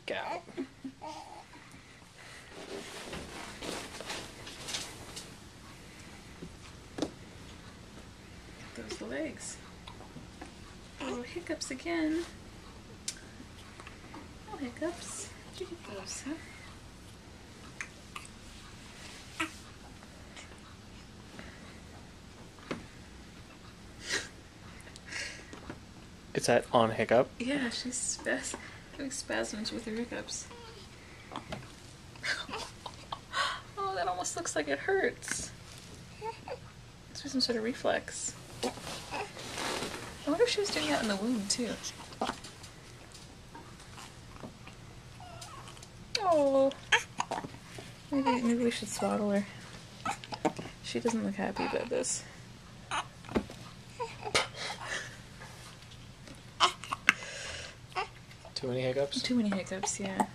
freak out. Those legs. Oh, Hiccups again. Oh, Hiccups. Did you get those, huh? Is that on Hiccup? Yeah, she's having spasms with her hiccups. Oh, that almost looks like it hurts. It's some sort of reflex. I wonder if she was doing that in the womb, too. Oh. Maybe we should swaddle her. She doesn't look happy about this. Too many hiccups? Too many hiccups, yeah.